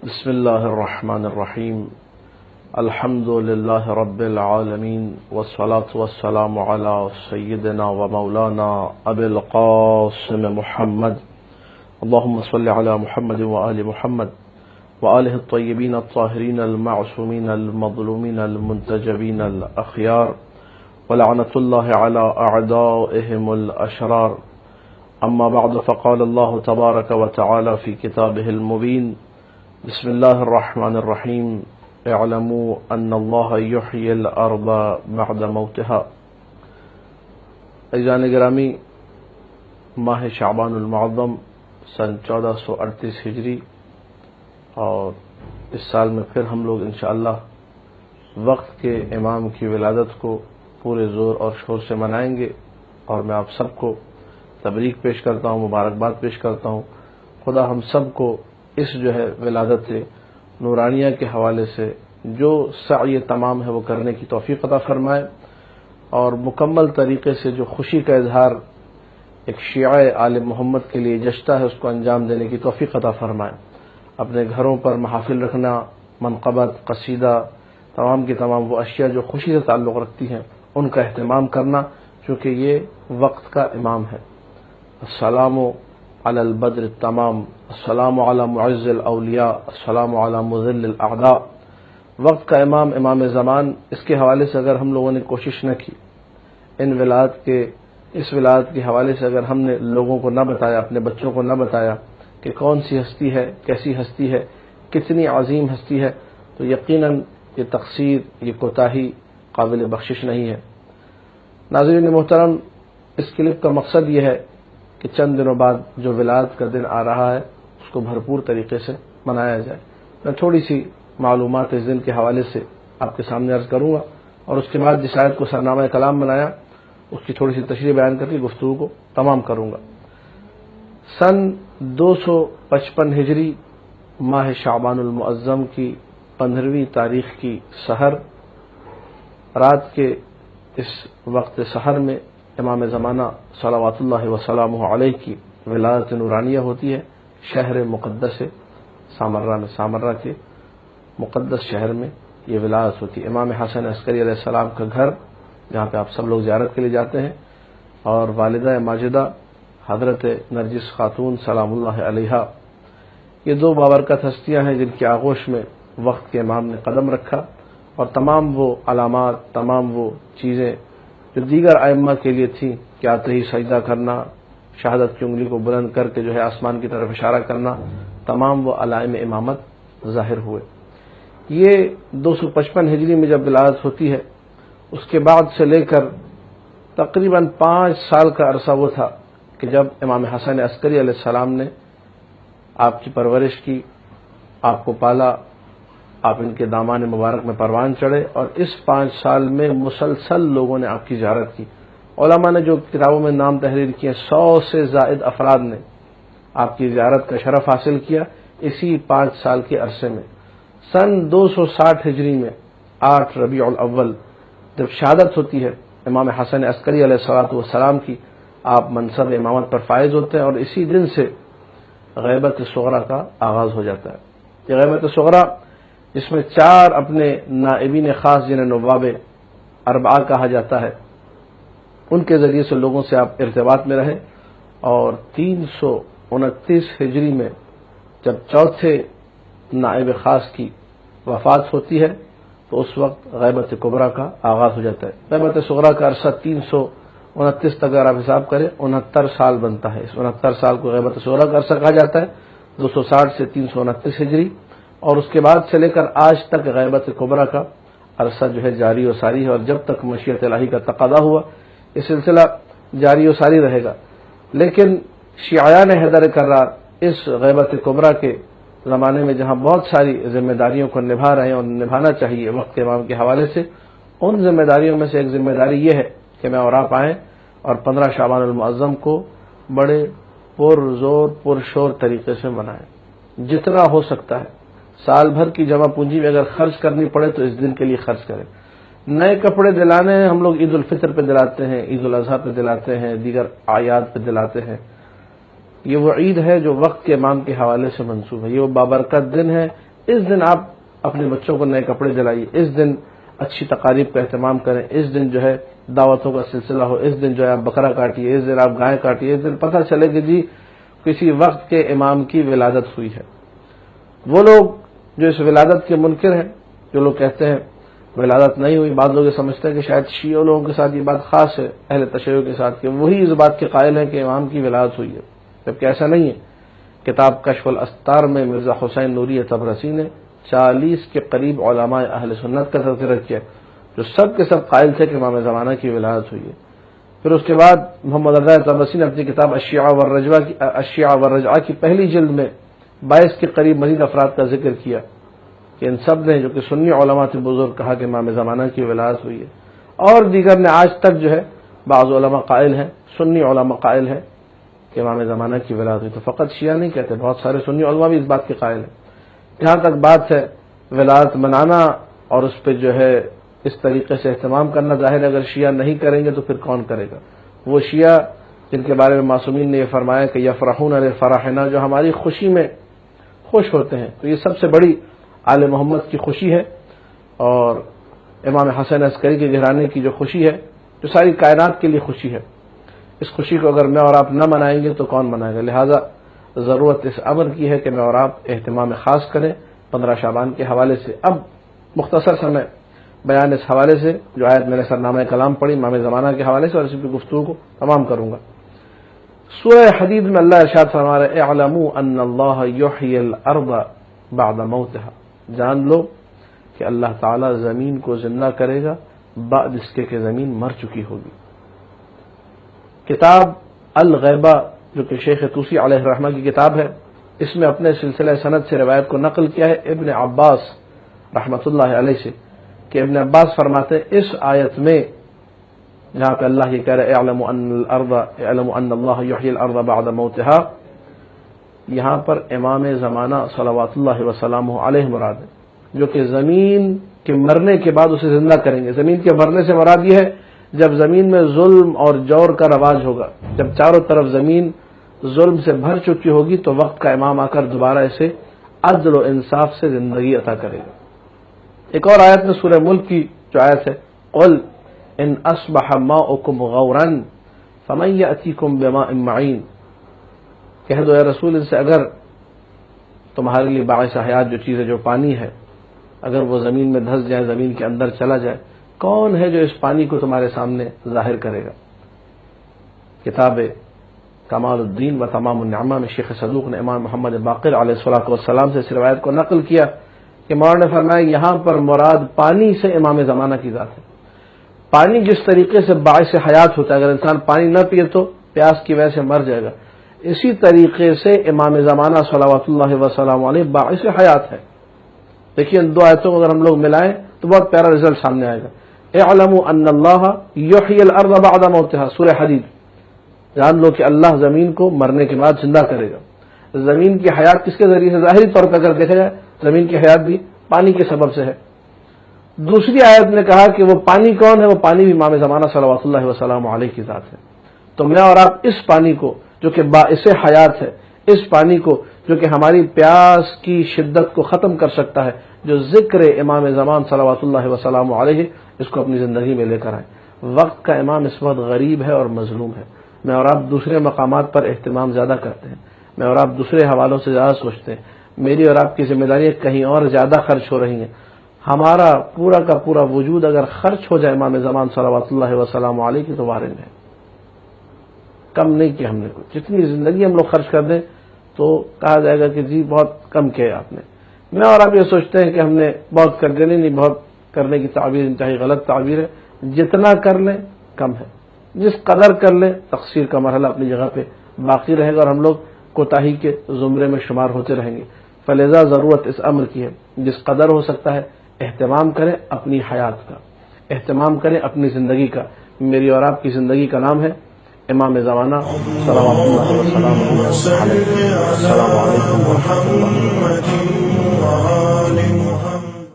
بسم اللہ الرحمن الرحیم الحمد للہ رب العالمین والصلاة والسلام علی سیدنا و مولانا ابی القاسم محمد اللہم صل علی محمد وآل محمد وآلہ الطیبین الطاہرین المعصومین المظلومین المنتجبین الاخیار ولعنۃ اللہ علی اعدائہم الاشرار اما بعد فقال اللہ تبارک وتعالی فی کتابہ المبین بسم اللہ الرحمن الرحیم اعلموا ان اللہ یحیی الارض بعد موتها۔ عزیزان گرامی، ماہ شعبان المعظم سن 1438 ہجری، اور اس سال میں پھر ہم لوگ انشاءاللہ وقت کے امام کی ولادت کو پورے زور اور شور سے منائیں گے، اور میں آپ سب کو تبریک پیش کرتا ہوں، مبارکباد پیش کرتا ہوں۔ خدا ہم سب کو اس جو ہے ولادت نورانیہ کے حوالے سے جو سعی تمام ہے وہ کرنے کی توفیق عطا فرمائے، اور مکمل طریقے سے جو خوشی کا اظہار ایک شیعہ آل محمد کے لیے جشتا ہے اس کو انجام دینے کی توفیق عطا فرمائے۔ اپنے گھروں پر محافل رکھنا، منقبت، قصیدہ، تمام کی تمام وہ اشیاء جو خوشی سے تعلق رکھتی ہیں ان کا اہتمام کرنا، چونکہ یہ وقت کا امام ہے۔ السلام علی البدر التمام، السلام علی معز الاولیاء، السلام علی مذل الاعداء۔ وقت کا امام، امام زمان، اس کے حوالے سے اگر ہم لوگوں نے کوشش نہ کی، اس ولادت کے حوالے سے اگر ہم نے لوگوں کو نہ بتایا، اپنے بچوں کو نہ بتایا کہ کون سی ہستی ہے، کیسی ہستی ہے، کتنی عظیم ہستی ہے، تو یقیناً یہ تقصیر، یہ کوتاہی قابل بخشش نہیں ہے۔ ناظرین محترم، اس کلپ کا مقصد یہ ہے کہ چند دنوں بعد جو ولادت کا دن آ رہا ہے اس کو بھرپور طریقے سے منایا جائے۔ میں تھوڑی سی معلومات اس دن کے حوالے سے آپ کے سامنے عرض کروں گا، اور اس کے بعد جس آیت کو سرنامہ کلام بنایا اس کی تھوڑی سی تشریح بیان کر کے گفتگو کو تمام کروں گا۔ سن 255 ہجری ماہ شعبان المعظم کی 15ویں تاریخ کی سحر، رات کے اس وقت سحر میں امام زمانہ صلوات اللہ وسلامہ علیہ کی ولادت نورانیہ ہوتی ہے، شہر مقدس سامرہ میں، سامرہ کے مقدس شہر میں یہ ولادت ہوتی ہے۔ امام حسن عسکری علیہ السلام کا گھر، جہاں پہ آپ سب لوگ زیارت کے لیے جاتے ہیں، اور والدہ ماجدہ حضرت نرجس خاتون سلام اللہ علیہا، یہ دو بابرکت ہستیاں ہیں جن کی آغوش میں وقت کے امام نے قدم رکھا، اور تمام وہ علامات، تمام وہ چیزیں جو دیگر ائمہ کے لیے تھیں کہ آتے ہی سجدہ کرنا، شہادت کی انگلی کو بلند کر کے جو ہے آسمان کی طرف اشارہ کرنا، تمام وہ علائم امامت ظاہر ہوئے۔ یہ 255 ہجری میں جب ولادت ہوتی ہے، اس کے بعد سے لے کر تقریباً 5 سال کا عرصہ وہ تھا کہ جب امام حسن عسکری علیہ السلام نے آپ کی پرورش کی، آپ کو پالا، آپ ان کے دامان مبارک میں پروان چڑھے، اور اس 5 سال میں مسلسل لوگوں نے آپ کی زیارت کی۔ علماء نے جو کتابوں میں نام تحریر کیے، 100 سے زائد افراد نے آپ کی زیارت کا شرف حاصل کیا اسی 5 سال کے عرصے میں۔ سن 260 ہجری میں 8 ربیع الاول جب شہادت ہوتی ہے امام حسن عسکری علیہ السلام کی، آپ منصب امامت پر فائز ہوتے ہیں، اور اسی دن سے غیبت صغریٰ کا آغاز ہو جاتا ہے۔ یہ غیبت صغریٰ، جس میں 4 اپنے نائبین خاص جنہیں نواب اربعہ کہا جاتا ہے، ان کے ذریعے سے لوگوں سے آپ ارتباط میں رہے، اور 329 ہجری میں جب چوتھے نائب خاص کی وفات ہوتی ہے تو اس وقت غیبت کبریٰ کا آغاز ہو جاتا ہے۔ غیبت صغریٰ کا عرصہ 329 تک اگر آپ حساب کریں 69 سال بنتا ہے۔ اس 69 سال کو غیبت صغریٰ کا عرصہ کہا جاتا ہے، 260 سے 329 ہجری، اور اس کے بعد سے لے کر آج تک غیبت کبریٰ کا عرصہ جو ہے جاری و ساری ہے، اور جب تک مشیت الہی کا تقاضا ہوا یہ سلسلہ جاری و ساری رہے گا۔ لیکن شیعیان حیدر کرار اس غیبت کبریٰ کے زمانے میں جہاں بہت ساری ذمہ داریوں کو نبھا رہے ہیں اور نبھانا چاہیے وقت کے امام کے حوالے سے، ان ذمہ داریوں میں سے ایک ذمہ داری یہ ہے کہ میں اور آپ آئیں اور 15 شعبان المعظم کو بڑے پرزور پرشور طریقے سے منائیں، جتنا ہو سکتا ہے۔ سال بھر کی جمع پونجی میں اگر خرچ کرنی پڑے تو اس دن کے لیے خرچ کریں۔ نئے کپڑے دلانے ہیں، ہم لوگ عید الفطر پہ دلاتے ہیں، عید الاضحیٰ پہ دلاتے ہیں، دیگر اعیاد پہ دلاتے ہیں۔ یہ وہ عید ہے جو وقت کے امام کے حوالے سے منسوب ہے، یہ وہ بابرکت دن ہے اس دن آپ اپنے بچوں کو نئے کپڑے دلائیے، اس دن اچھی تقاریب کا اہتمام کریں، اس دن جو ہے دعوتوں کا سلسلہ ہو، اس دن جو ہے آپ بکرا کاٹیے، اس دن آپ گائے کاٹیے، اس دن پتہ چلے کہ جی کسی وقت کے امام کی ولادت ہوئی ہے۔ وہ لوگ جو اس ولادت کے منکر ہیں، جو لوگ کہتے ہیں ولادت نہیں ہوئی، بعض لوگ یہ سمجھتے ہیں کہ شاید شیعہ لوگوں کے ساتھ یہ بات خاص ہے، اہل تشیع کے ساتھ، کہ وہی اس بات کے قائل ہیں کہ امام کی ولادت ہوئی ہے، جبکہ ایسا نہیں ہے۔ کتاب کشف الاستار میں مرزا حسین نوری طبرسی نے 40 کے قریب علماء اہل سنت کا تذکرہ کیا، جو سب کے سب قائل تھے کہ امام زمانہ کی ولادت ہوئی ہے۔ پھر اس کے بعد محمد رضا طبرسی نے اپنی کتاب الشیعہ والرجعہ کی پہلی جلد میں 22 کے قریب مزید افراد کا ذکر کیا کہ ان سب نے، جو کہ سنی علماء سے بزرگ، کہا کہ امام زمانہ کی ولادت ہوئی ہے، اور دیگر نے آج تک جو ہے بعض علماء قائل ہیں، سنی علماء قائل ہیں کہ امام زمانہ کی ولادت ہوئی۔ تو فقط شیعہ نہیں کہتے، بہت سارے سنی علماء بھی اس بات کے قائل ہیں۔ جہاں تک بات ہے ولادت منانا اور اس پہ جو ہے اس طریقے سے اہتمام کرنا، ظاہر ہے اگر شیعہ نہیں کریں گے تو پھر کون کرے گا؟ وہ شیعہ جن کے بارے میں معصومین نے یہ فرمایا کہ یفرحون لفرحنا، جو ہماری خوشی میں خوش ہوتے ہیں، تو یہ سب سے بڑی آل محمد کی خوشی ہے، اور امام حسن عسکری کے گھرانے کی جو خوشی ہے، جو ساری کائنات کے لیے خوشی ہے، اس خوشی کو اگر میں اور آپ نہ منائیں گے تو کون منائے گا؟ لہذا ضرورت اس امر کی ہے کہ میں اور آپ اہتمام خاص کریں 15 شعبان کے حوالے سے۔ اب مختصر سمے بیان اس حوالے سے، جو آیت میں نے سرنامہ کلام پڑھی امام زمانہ کے حوالے سے، اور اسی پہ گفتگو کو تمام کروں گا۔ سورہ حدید میں اللہ ارشاد فرما رہے ہیں اعلموا ان اللہ یحیی الارض بعد موتها، جان لو کہ اللہ تعالی زمین کو زندہ کرے گا بعد اس کے کہ زمین مر چکی ہوگی۔ کتاب الغیبہ جو کہ شیخ طوسی علیہ الرحمہ کی کتاب ہے، اس میں اپنے سلسلہ سند سے روایت کو نقل کیا ہے ابن عباس رحمۃ اللہ علیہ سے، کہ ابن عباس فرماتے ہیں اس آیت میں جہاں پہ اللہ یہ کہہ رہے اعلموا ان اللہ یحیی الارض بعد موتها، یہاں پر امام زمانہ صلوات اللہ وسلامہ علیہ مراد ہے، جو کہ زمین کے مرنے کے بعد اسے زندہ کریں گے۔ زمین کے مرنے سے مراد یہ ہے جب زمین میں ظلم اور جور کا رواج ہوگا، جب چاروں طرف زمین ظلم سے بھر چکی ہوگی، تو وقت کا امام آ کر دوبارہ اسے عدل و انصاف سے زندگی عطا کرے گا۔ ایک اور آیت میں سورہ ملک کی جو آیت ہے قل ان اصبح ماؤکم غورا فمن یأتیکم بماء معین، کہہ دو اے رسول ان سے اگر تمہارے لیے باعث حیات جو چیز ہے، جو پانی ہے، اگر وہ زمین میں دھس جائے، زمین کے اندر چلا جائے، کون ہے جو اس پانی کو تمہارے سامنے ظاہر کرے گا؟ کتاب کمال الدین و تمام النعمہ میں شیخ صدوق نے امام محمد باقر علیہ الصلوۃ والسلام سے اس روایت کو نقل کیا کہ مولانا نے فرمایا یہاں پر مراد پانی سے امام زمانہ کی ذات ہے۔ پانی جس طریقے سے باعث حیات ہوتا ہے، اگر انسان پانی نہ پیے تو پیاس کی وجہ سے مر جائے گا، اسی طریقے سے امام زمانہ صلوات اللہ وسلام علیہ باعث حیات ہے۔ دیکھیے ان دو آیتوں کو اگر ہم لوگ ملائیں تو بہت پیارا رزلٹ سامنے آئے گا۔ اعلموا ان اللہ یحیی الارض بعد موتها، سورہ حدید، جان لو کہ اللہ زمین کو مرنے کے بعد زندہ کرے گا۔ زمین کی حیات کس کے ذریعے سے؟ ظاہری طور پر اگر دیکھا جائے زمین کی حیات بھی پانی کے سبب سے ہے۔ دوسری آیت نے کہا کہ وہ پانی کون ہے؟ وہ پانی بھی امام زمانہ صلوات اللہ وسلام علیہ کی ذات ہے۔ تو میں اور آپ اس پانی کو جو کہ باعث حیات ہے، اس پانی کو جو کہ ہماری پیاس کی شدت کو ختم کر سکتا ہے، جو ذکر امام زمان صلوات اللہ وسلام علیہ، اس کو اپنی زندگی میں لے کر آئیں۔ وقت کا امام اس وقت غریب ہے اور مظلوم ہے۔ میں اور آپ دوسرے مقامات پر اہتمام زیادہ کرتے ہیں، میں اور آپ دوسرے حوالوں سے زیادہ سوچتے ہیں، میری اور آپ کی ذمہ داریاں کہیں اور زیادہ خرچ ہو رہی ہیں۔ ہمارا پورا کا پورا وجود اگر خرچ ہو جائے امام زمان صلوات اللہ وسلام علیہ کی تو وارد ہے، کم نہیں کیا ہم نے کچھ۔ جتنی زندگی ہم لوگ خرچ کر دیں تو کہا جائے گا کہ جی بہت کم کیا آپ نے۔ میں اور آپ یہ سوچتے ہیں کہ ہم نے بہت کر دینے، نہیں، بہت کرنے کی تعبیر انتہائی غلط تعبیر ہے۔ جتنا کر لیں کم ہے، جس قدر کر لیں تقصیر کا مرحلہ اپنی جگہ پہ باقی رہے گا اور ہم لوگ کوتاہی کے زمرے میں شمار ہوتے رہیں گے۔ فلذا ضرورت اس امر کی ہے جس قدر ہو سکتا ہے اہتمام کریں اپنی حیات کا، اہتمام کریں اپنی زندگی کا۔ میری اور آپ کی زندگی کا نام ہے امام زمانہ صلوات اللہ وسلامہ علیہ۔ السلام علیکم ورحمۃ اللہ وبرکاتہ۔